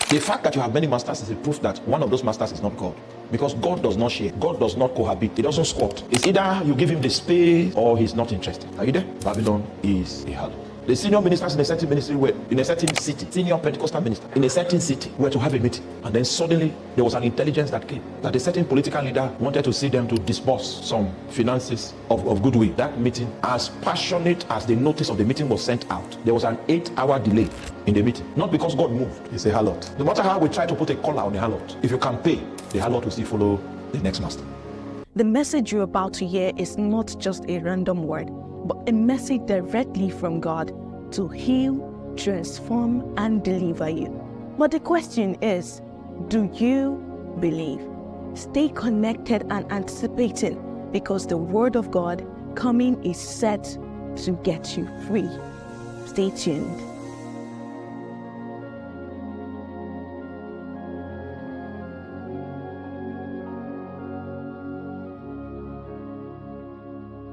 The fact that you have many masters is a proof that one of those masters is not God. Because God does not share. God does not cohabit. He doesn't squat. It's either you give him the space or he's not interested. Are you there? Babylon is a harlot. The senior ministers in a certain ministry were in a certain city, senior Pentecostal minister in a certain city were to have a meeting. And then suddenly there was an intelligence that came that a certain political leader wanted to see them to disburse some finances of goodwill. That meeting, as passionate as the notice of the meeting was sent out, there was an 8-hour delay in the meeting. Not because God moved. It's a harlot. No matter how we try to put a collar on a harlot, if you can pay, the harlot will still follow the next master. The message you're about to hear is not just a random word, but a message directly from God to heal, transform, and deliver you. But the question is, do you believe? Stay connected and anticipating, because the word of God coming is set to get you free. Stay tuned.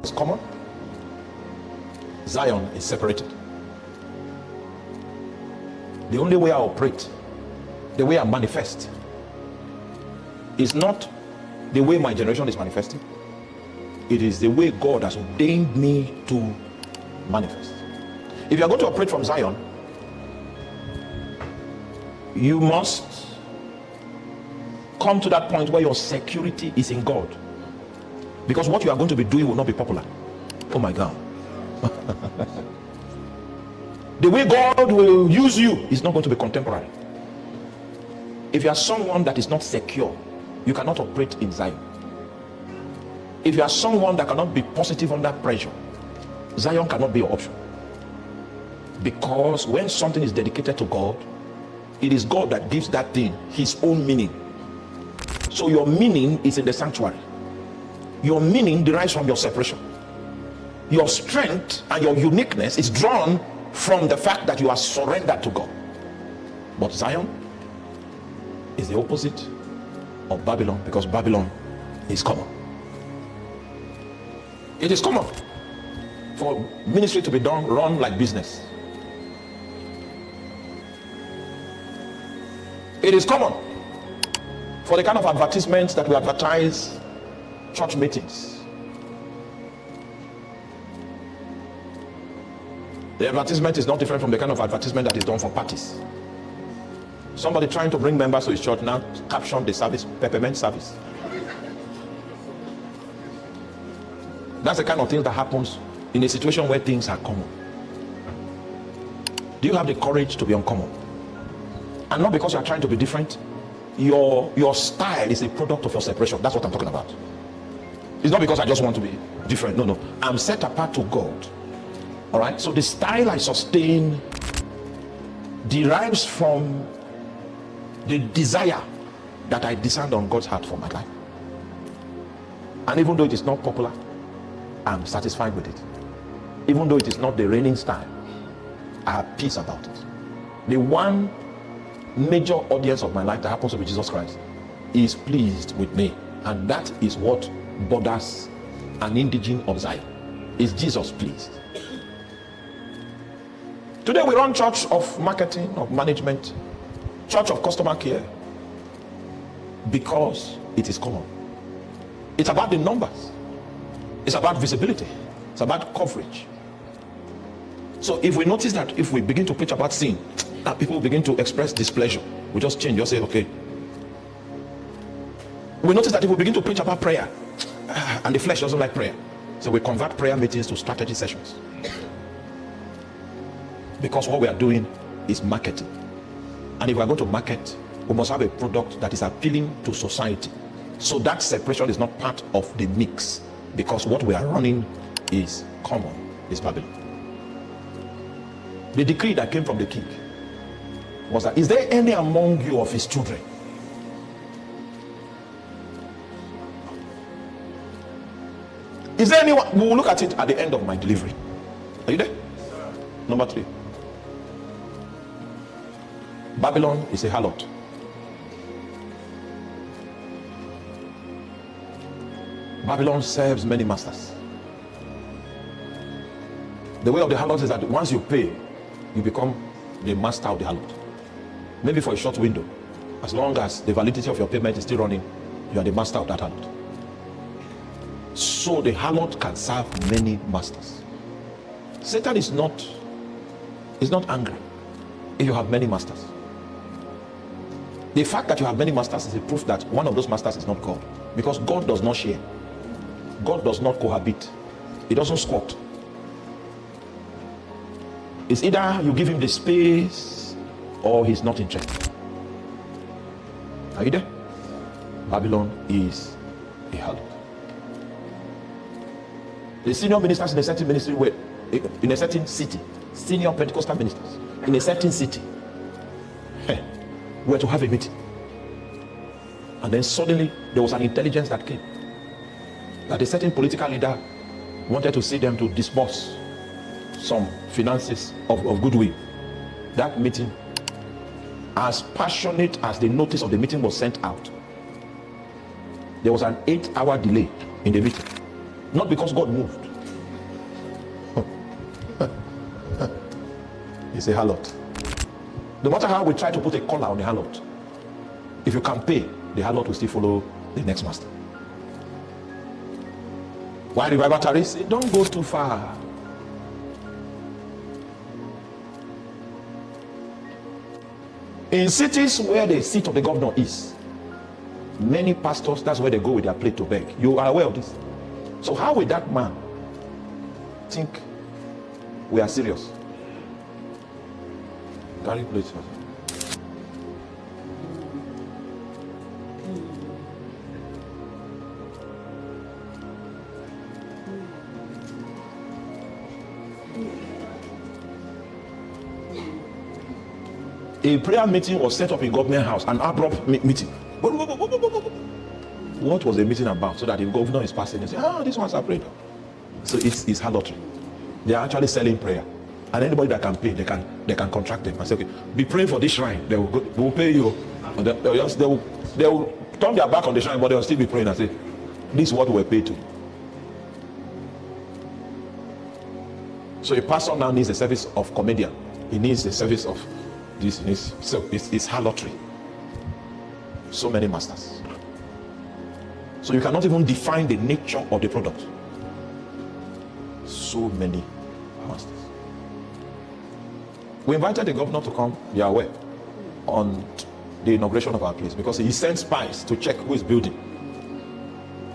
It's common. Zion is separated. The only way I operate, the way I manifest, is not the way my generation is manifesting. It is the way God has ordained me to manifest. If you are going to operate from Zion, you must come to that point where your security is in God. Because what you are going to be doing will not be popular. Oh my God. The way God will use you is not going to be contemporary. If you are someone that is not secure, you cannot operate in Zion. If you are someone that cannot be positive under pressure, Zion cannot be your option. Because when something is dedicated to God, it is God that gives that thing his own meaning. So your meaning is in the sanctuary. Your meaning derives from your separation. Your strength and your uniqueness is drawn from the fact that you are surrendered to God. But Zion is the opposite of Babylon, because Babylon is common. It is common for ministry to be run like business. It is common for the kind of advertisements that we advertise church meetings. The advertisement is not different from the kind of advertisement that is done for parties. Somebody trying to bring members to his church now caption the service, peppermint service. That's the kind of thing that happens in a situation where things are common. Do you have the courage to be uncommon? And not because you are trying to be different. Your style is a product of your separation. That's what I'm talking about. It's not because I just want to be different. No. I'm set apart to God. All right. So the style I sustain derives from the desire that I discern on God's heart for my life. And even though it is not popular, I'm satisfied with it. Even though it is not the reigning style, I have peace about it. The one major audience of my life that happens to be Jesus Christ is pleased with me. And that is what borders an indigene of Zion. Is Jesus pleased? Today we run church of marketing, of management, church of customer care, because it is common. It's about the numbers. It's about visibility. It's about coverage. So if we notice that if we begin to preach about sin, that people begin to express displeasure, we just change, just say, okay. We notice that if we begin to preach about prayer, and the flesh doesn't like prayer, so we convert prayer meetings to strategy sessions. Because what we are doing is marketing. And if we are going to market, we must have a product that is appealing to society. So that separation is not part of the mix, because what we are running is common, is Babylon. The decree that came from the king was that, is there any among you of his children? Is there anyone? We will look at it at the end of my delivery. Are you there? Number 3. Babylon is a harlot. Babylon serves many masters. The way of the harlot is that once you pay, you become the master of the harlot. maybe for a short window. As long as the validity of your payment is still running, you are the master of that harlot. So the harlot can serve many masters. Satan is not angry if you have many masters. The fact that you have many masters is a proof that one of those masters is not God. Because God does not share. God does not cohabit. He doesn't squat. It's either you give him the space or he's not interested. Are you there? Babylon is a harlot. The senior ministers in a certain ministry were in a certain city, senior Pentecostal ministers in a certain city were to have a meeting. And then suddenly there was an intelligence that came that a certain political leader wanted to see them to disburse some finances of goodwill. That meeting, as passionate as the notice of the meeting was sent out, there was an 8-hour delay in the meeting. Not because God moved. It's a harlot. No matter how we try to put a collar on the harlot, if you can pay, the harlot will still follow the next master. Why revival tarries? Don't go too far. In cities where the seat of the governor is, many pastors, that's where they go with their plate to beg. You are aware of this. So how will that man think we are serious? Carry plates. A prayer meeting was set up in government house, an abrupt meeting. What was the meeting about? So that the governor is passing and say, this one's a prayer. So it's harlotry. They are actually selling prayer. And anybody that can pay, they can contract them and say, okay, be praying for this shrine. They will pay you. And they will turn their back on the shrine, but they will still be praying and say, this is what we're paid to. So a pastor now needs the service of comedian. He needs the service of this. So it's harlotry. So many masters. So you cannot even define the nature of the product. So many masters. We invited the governor to come, you are aware, on the inauguration of our place, because he sent spies to check who is building.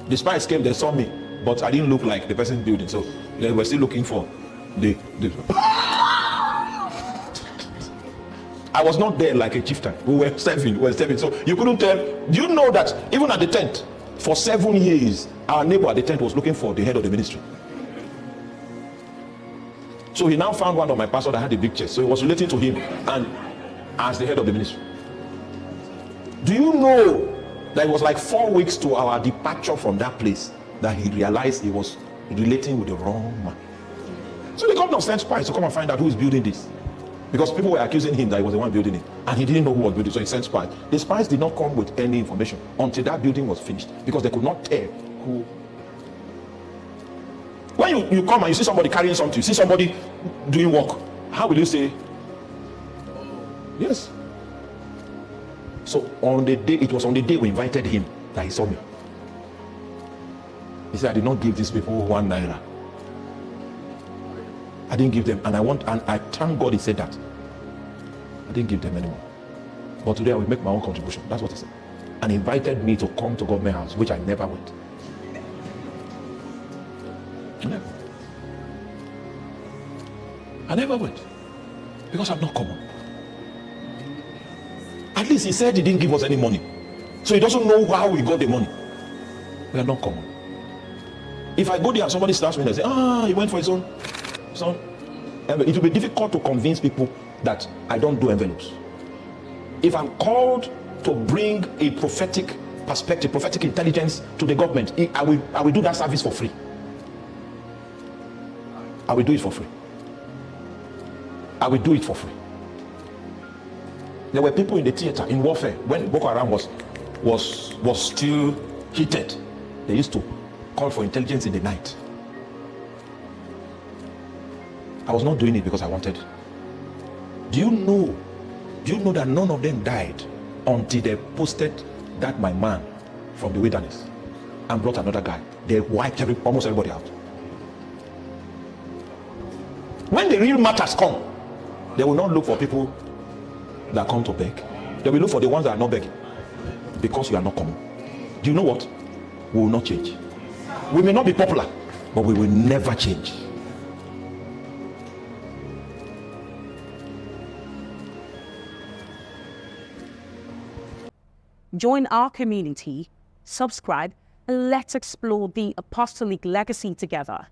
The spies came, they saw me, but I didn't look like the person building, so they were still looking for the I was not there like a chieftain. We were serving. So you couldn't tell. Do you know that even at the tent, for 7 years, our neighbor at the tent was looking for the head of the ministry. So he now found one of my pastors that had a big chest. So he was relating to him and as the head of the ministry. Do you know that it was like 4 weeks to our departure from that place that he realized he was relating with the wrong man? So the governor sent spies to come and find out who is building this. Because people were accusing him that he was the one building it. And he didn't know who was building it, so he sent spies. The spies did not come with any information until that building was finished. Because they could not tell who. When you come and you see somebody carrying something, you see somebody doing work, how will you say? Yes. So on the day, it was on the day we invited him that he saw me. He said, I did not give these people 1 naira. I didn't give them, and I thank God he said that. I didn't give them anymore. But today I will make my own contribution. That's what he said. And invited me to come to government house, which I never went. I never went. Because I'm not common. At least he said he didn't give us any money. So he doesn't know how we got the money. We are not common. If I go there and somebody starts me and say, he went for his own son. It will be difficult to convince people that I don't do envelopes. If I'm called to bring a prophetic perspective, prophetic intelligence to the government, I will do that service for free. I will do it for free. I will do it for free. There were people in the theater in warfare when Boko Haram was still heated. They used to call for intelligence in the night. I was not doing it because I wanted. Do you know Do you know that none of them died until they posted that my man from the wilderness and brought another guy? They wiped almost everybody out. When the real matters come, they will not look for people that come to beg. They will look for the ones that are not begging, because you are not coming. Do you know what? We will not change. We may not be popular, but we will never change. Join our community, subscribe, and let's explore the apostolic legacy together.